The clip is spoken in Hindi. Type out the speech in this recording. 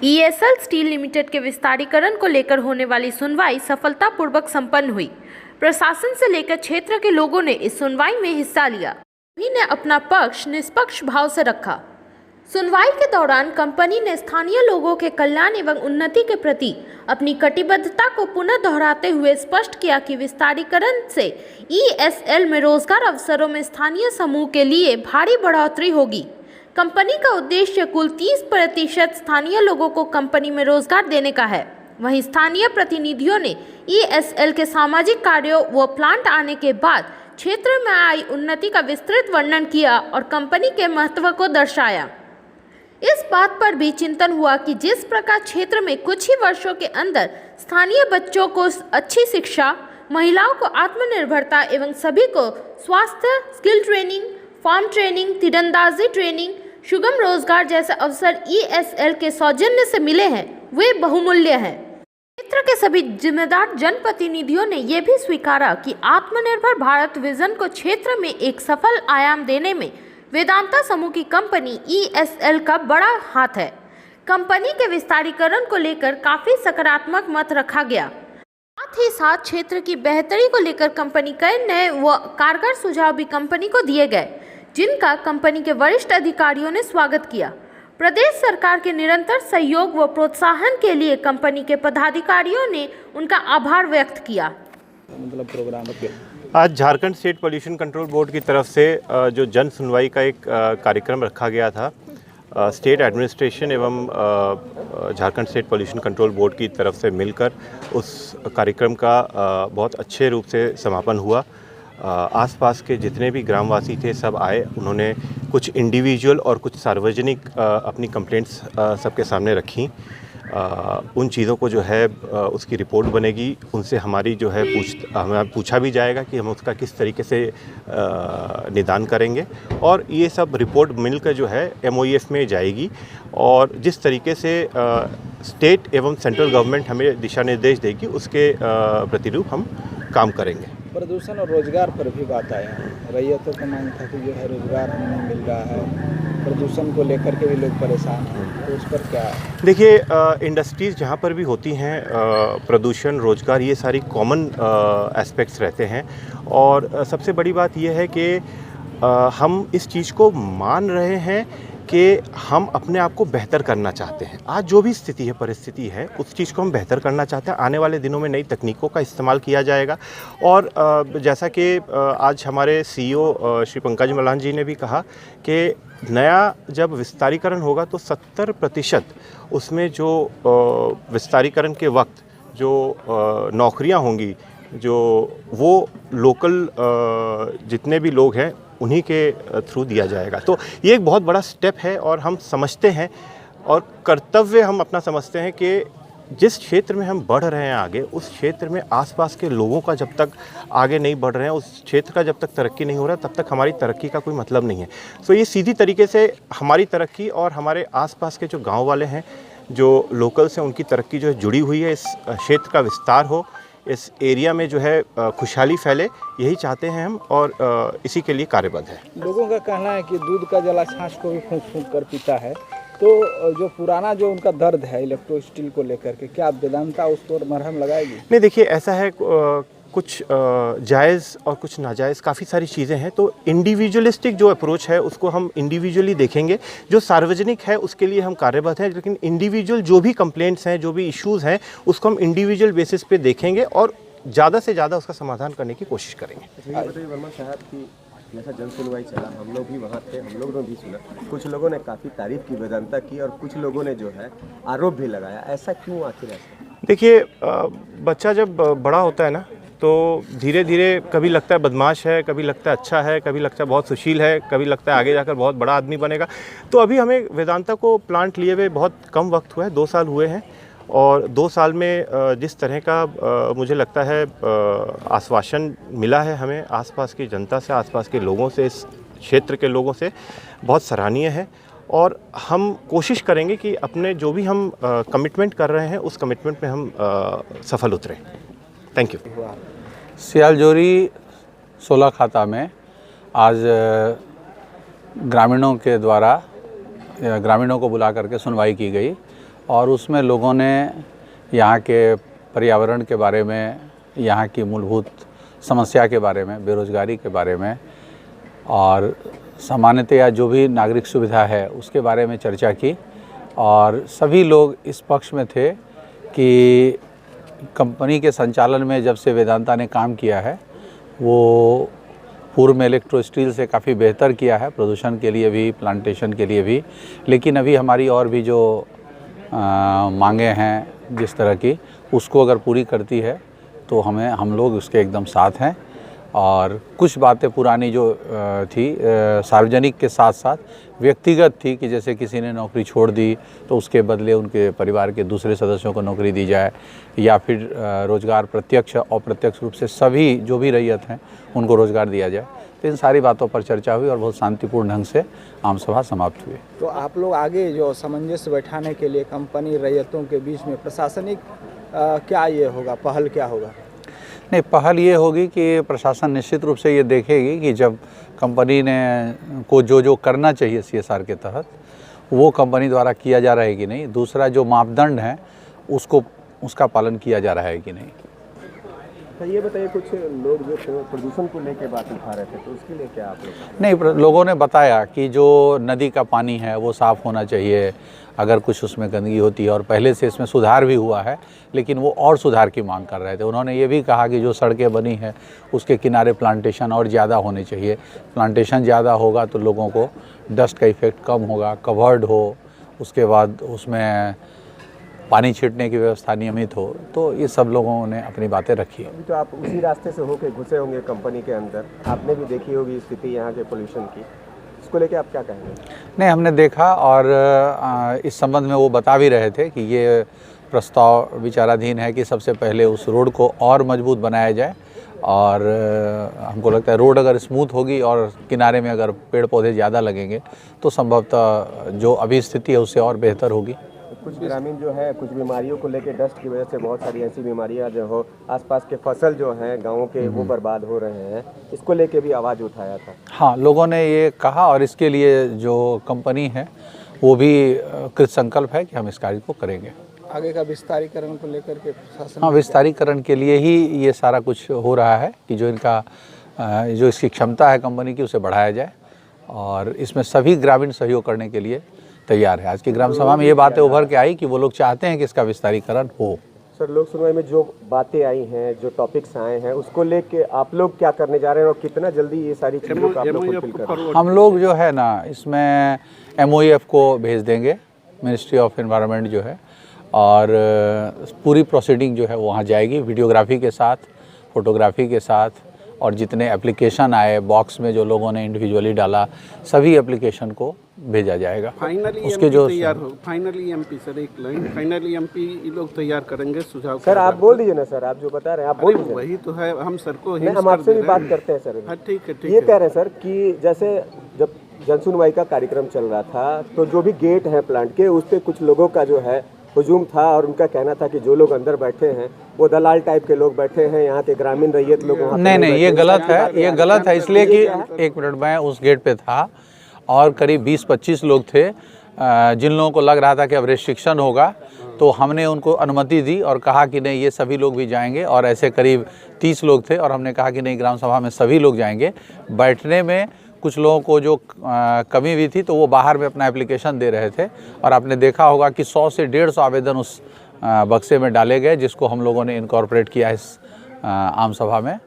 ईएसएल स्टील लिमिटेड के विस्तारीकरण को लेकर होने वाली सुनवाई सफलतापूर्वक संपन्न हुई। प्रशासन से लेकर क्षेत्र के लोगों ने इस सुनवाई में हिस्सा लिया। सभी ने अपना पक्ष निष्पक्ष भाव से रखा। सुनवाई के दौरान कंपनी ने स्थानीय लोगों के कल्याण एवं उन्नति के प्रति अपनी कटिबद्धता को पुनः दोहराते हुए स्पष्ट किया कि विस्तारीकरण से ईएसएल में रोजगार अवसरों में स्थानीय समूह के लिए भारी बढ़ोतरी होगी। कंपनी का उद्देश्य कुल 30% स्थानीय लोगों को कंपनी में रोजगार देने का है। वहीं स्थानीय प्रतिनिधियों ने ईएसएल के सामाजिक कार्यों व प्लांट आने के बाद क्षेत्र में आई उन्नति का विस्तृत वर्णन किया और कंपनी के महत्व को दर्शाया। इस बात पर भी चिंतन हुआ कि जिस प्रकार क्षेत्र में कुछ ही वर्षों के अंदर स्थानीय बच्चों को अच्छी शिक्षा, महिलाओं को आत्मनिर्भरता एवं सभी को स्वास्थ्य, स्किल ट्रेनिंग, फार्म ट्रेनिंग, तीरंदाजी ट्रेनिंग, सुगम रोजगार जैसे अवसर ईएसएल के सौजन्य से मिले हैं, वे बहुमूल्य हैं। क्षेत्र के सभी जिम्मेदार जनप्रतिनिधियों ने यह भी स्वीकारा कि आत्मनिर्भर भारत विजन को क्षेत्र में एक सफल आयाम देने में वेदांता समूह की कंपनी ईएसएल का बड़ा हाथ है। कंपनी के विस्तारीकरण को लेकर काफी सकारात्मक मत रखा गया। साथ ही साथ क्षेत्र की बेहतरी को लेकर कंपनी कई नए व कारगर सुझाव भी कंपनी को दिए गए, जिनका कंपनी के वरिष्ठ अधिकारियों ने स्वागत किया। प्रदेश सरकार के निरंतर सहयोग व प्रोत्साहन के लिए कंपनी के पदाधिकारियों ने उनका आभार व्यक्त किया। आज Jharkhand state pollution control board की तरफ से जो जन सुनवाई का एक कार्यक्रम रखा गया था, स्टेट एडमिनिस्ट्रेशन एवं Jharkhand state pollution control board की तरफ से मिलकर उस कार्यक्रम का बहुत अच्छे रूप से समापन हुआ। आसपास के जितने भी ग्रामवासी थे सब आए, उन्होंने कुछ इंडिविजुअल और कुछ सार्वजनिक अपनी कंप्लेंट्स सबके सामने रखी। उन चीज़ों को जो है उसकी रिपोर्ट बनेगी, उनसे हमारी जो है हमें पूछा भी जाएगा कि हम उसका किस तरीके से निदान करेंगे, और ये सब रिपोर्ट मिलकर जो है MOEF में जाएगी और जिस तरीके से स्टेट एवं सेंट्रल गवर्नमेंट हमें दिशा निर्देश देगी उसके प्रतिरूप हम काम करेंगे। प्रदूषण और रोजगार पर भी बात आया है। रैयतों का मांग था कि जो है रोजगार हमें नहीं मिल रहा है, प्रदूषण को लेकर के भी लोग परेशान हैं, तो उस पर क्या है? देखिए, इंडस्ट्रीज़ जहाँ पर भी होती हैं, प्रदूषण, रोजगार, ये सारी कॉमन एस्पेक्ट्स रहते हैं। और सबसे बड़ी बात यह है कि हम इस चीज़ को मान रहे हैं कि हम अपने आप को बेहतर करना चाहते हैं। आज जो भी स्थिति है, परिस्थिति है, उस चीज़ को हम बेहतर करना चाहते हैं। आने वाले दिनों में नई तकनीकों का इस्तेमाल किया जाएगा। और जैसा कि आज हमारे CEO श्री पंकज मलान जी ने भी कहा कि नया जब विस्तारीकरण होगा तो 70% उसमें जो विस्तारीकरण के वक्त जो नौकरियां होंगी, जो वो लोकल जितने भी लोग हैं उन्हीं के थ्रू दिया जाएगा। तो ये एक बहुत बड़ा स्टेप है और हम समझते हैं और कर्तव्य हम अपना समझते हैं कि जिस क्षेत्र में हम बढ़ रहे हैं आगे, उस क्षेत्र में आसपास के लोगों का जब तक आगे नहीं बढ़ रहे हैं, उस क्षेत्र का जब तक तरक्की नहीं हो रहा, तब तक हमारी तरक्की का कोई मतलब नहीं है। तो ये सीधी तरीके से हमारी तरक्की और हमारे आसपास के जो गाँव वाले हैं, जो लोकल्स हैं, उनकी तरक्की जो है जुड़ी हुई है। इस क्षेत्र का विस्तार हो, इस एरिया में जो है खुशहाली फैले, यही चाहते हैं हम और इसी के लिए कार्यबद्ध है। लोगों का कहना है कि दूध का जला छाछ को भी फूंक फूंक कर पीता है, तो जो पुराना जो उनका दर्द है इलेक्ट्रो स्टील को लेकर के, क्या वेदांता उस पर मरहम लगाएगी? नहीं, देखिए, ऐसा है, कुछ जायज़ और कुछ नाजायज़ काफ़ी सारी चीज़ें हैं। तो इंडिविजुअलिस्टिक जो अप्रोच है उसको हम इंडिविजुअली देखेंगे। जो सार्वजनिक है उसके लिए हम कार्यबद्ध हैं, लेकिन इंडिविजुअल जो भी कंप्लेंट्स हैं, जो भी इश्यूज़ हैं, उसको हम इंडिविजुअल बेसिस पे देखेंगे और ज़्यादा से ज़्यादा उसका समाधान करने की कोशिश करेंगे। वर्मा साहब की जैसा जन सुनवाई चला, हम लोग भी वहाँ थे, हम लोग ने भी सुना, कुछ लोगों ने काफ़ी तारीफ़ की, वेदांता की, और कुछ लोगों ने जो है आरोप भी लगाया। ऐसा क्यों आखिर? देखिए, बच्चा जब बड़ा होता है ना, तो धीरे धीरे कभी लगता है बदमाश है, कभी लगता है अच्छा है, कभी लगता है बहुत सुशील है, कभी लगता है आगे जाकर बहुत बड़ा आदमी बनेगा। तो अभी हमें वेदांता को प्लांट लिए हुए बहुत कम वक्त हुआ है, 2 साल हुए हैं, और 2 साल में जिस तरह का मुझे लगता है आश्वासन मिला है हमें आसपास की जनता से, आसपास के लोगों से, इस क्षेत्र के लोगों से, बहुत सराहनीय है। और हम कोशिश करेंगे कि अपने जो भी हम कमिटमेंट कर रहे हैं उस कमिटमेंट में हम सफल उतरें। Thank you. सियालजोरी 16 खाता में आज ग्रामीणों के द्वारा ग्रामीणों को बुला करके सुनवाई की गई और उसमें लोगों ने यहाँ के पर्यावरण के बारे में, यहाँ की मूलभूत समस्या के बारे में, बेरोज़गारी के बारे में और सामान्यतया जो भी नागरिक सुविधा है उसके बारे में चर्चा की। और सभी लोग इस पक्ष में थे कि कंपनी के संचालन में जब से वेदांता ने काम किया है वो पूर्व में इलेक्ट्रो स्टील से काफ़ी बेहतर किया है, प्रदूषण के लिए भी, प्लांटेशन के लिए भी। लेकिन अभी हमारी और भी जो मांगे हैं जिस तरह की, उसको अगर पूरी करती है तो हम लोग उसके एकदम साथ हैं। और कुछ बातें पुरानी जो थी सार्वजनिक के साथ साथ व्यक्तिगत थी कि जैसे किसी ने नौकरी छोड़ दी तो उसके बदले उनके परिवार के दूसरे सदस्यों को नौकरी दी जाए, या फिर रोज़गार प्रत्यक्ष और अप्रत्यक्ष रूप से सभी जो भी रैयत हैं उनको रोज़गार दिया जाए। तो इन सारी बातों पर चर्चा हुई और बहुत शांतिपूर्ण ढंग से आम सभा समाप्त हुई। तो आप लोग आगे जो सामंजस्य बैठाने के लिए कंपनी रैयतों के बीच में प्रशासनिक क्या ये होगा, पहल क्या होगा? नहीं, पहल ये होगी कि प्रशासन निश्चित रूप से ये देखेगी कि जब कंपनी ने को जो करना चाहिए CSR के तहत वो कंपनी द्वारा किया जा रहा है कि नहीं। दूसरा, जो मापदंड हैं उसका पालन किया जा रहा है कि नहीं। तो ये बताइए, कुछ लोग जो प्रदूषण को लेकर बात उठा रहे थे, तो उसके लिए क्या आप लोग? नहीं, लोगों ने बताया कि जो नदी का पानी है वो साफ़ होना चाहिए, अगर कुछ उसमें गंदगी होती है, और पहले से इसमें सुधार भी हुआ है, लेकिन वो और सुधार की मांग कर रहे थे। उन्होंने ये भी कहा कि जो सड़कें बनी हैं उसके किनारे प्लांटेशन और ज़्यादा होने चाहिए। प्लांटेशन ज़्यादा होगा तो लोगों को डस्ट का इफ़ेक्ट कम होगा, कवर्ड हो, उसके बाद उसमें पानी छिड़कने की व्यवस्था नियमित हो। तो ये सब लोगों ने अपनी बातें रखी। अभी तो आप उसी रास्ते से होके घुसे होंगे कंपनी के अंदर, आपने भी देखी होगी स्थिति यहाँ के पोल्यूशन की, इसको लेके आप क्या कहेंगे? नहीं, हमने देखा और इस संबंध में वो बता भी रहे थे कि ये प्रस्ताव विचाराधीन है कि सबसे पहले उस रोड को और मजबूत बनाया जाए। और हमको लगता है रोड अगर स्मूथ होगी और किनारे में अगर पेड़ पौधे ज़्यादा लगेंगे तो संभवतः जो अभी स्थिति है उससे और बेहतर होगी। कुछ ग्रामीण जो है कुछ बीमारियों को लेकर, डस्ट की वजह से बहुत सारी ऐसी बीमारियां जो हो, आसपास के फसल जो हैं गाँवों के वो बर्बाद हो रहे हैं, इसको लेके भी आवाज़ उठाया था। हाँ, लोगों ने ये कहा और इसके लिए जो कंपनी है वो भी कृत संकल्प है कि हम इस कार्य को करेंगे। आगे का विस्तारीकरण को लेकर के प्रशासन? हाँ, विस्तारीकरण के लिए ही ये सारा कुछ हो रहा है कि जो इसकी क्षमता है कंपनी की उसे बढ़ाया जाए, और इसमें सभी ग्रामीण सहयोग करने के लिए तैयार है। आज की ग्राम सभा में ये बातें उभर के आई कि वो लोग चाहते हैं कि इसका विस्तारीकरण हो। सर, लोक सुनवाई में जो बातें आई हैं, जो टॉपिक्स आए हैं, उसको लेके आप लोग क्या करने जा रहे हैं और कितना जल्दी ये सारी चीज़ों को आप लोग फुलफिल कर रहे हैं? हम लोग जो है ना इसमें MOEF को भेज देंगे, मिनिस्ट्री ऑफ एनवायरनमेंट जो है, और पूरी प्रोसीडिंग जो है वहाँ जाएगी, वीडियोग्राफी के साथ, फोटोग्राफी के साथ, और जितने एप्लीकेशन आए बॉक्स में जो लोगों ने इंडिविजुअली डाला, सभी एप्लीकेशन को भेजा जाएगा। फाइनली उसके जो तैयार हो, फाइनली MP सर, एक लाइन, फाइनली MP ये लोग तैयार करेंगे सुझाव। सर आप बोल दीजिए ना सर, आप जो बता रहे हैं आप बोल दीजिए। वही तो है, हम सर को नहीं, हम आपसे भी बात करते हैं सर। हाँ, ठीक है, ठीक ये है। कह रहे हैं सर कि जैसे जब जनसुनवाई का कार्यक्रम चल रहा था तो जो भी गेट है प्लांट के, उस पर कुछ लोगों का जो है हुजूम था, और उनका कहना था कि जो लोग अंदर बैठे हैं वो दलाल टाइप के लोग बैठे हैं, यहाँ के ग्रामीण रैयत लोग वहाँ पे नहीं, ये गलत है, ये गलत है। इसलिए कि ये एक मिनट, मैं उस गेट पे था और करीब 20-25 लोग थे जिन लोगों को लग रहा था कि अब रेस्ट्रिक्शन होगा, तो हमने उनको अनुमति दी और कहा कि नहीं, ये सभी लोग भी जाएंगे। और ऐसे करीब 30 लोग थे और हमने कहा कि नहीं, ग्राम सभा में सभी लोग जाएंगे। बैठने में कुछ लोगों को जो कमी भी थी तो वो बाहर में अपना एप्लीकेशन दे रहे थे, और आपने देखा होगा कि 100 से 150 आवेदन उस बक्से में डाले गए, जिसको हम लोगों ने इनकॉर्पोरेट किया इस आम सभा में।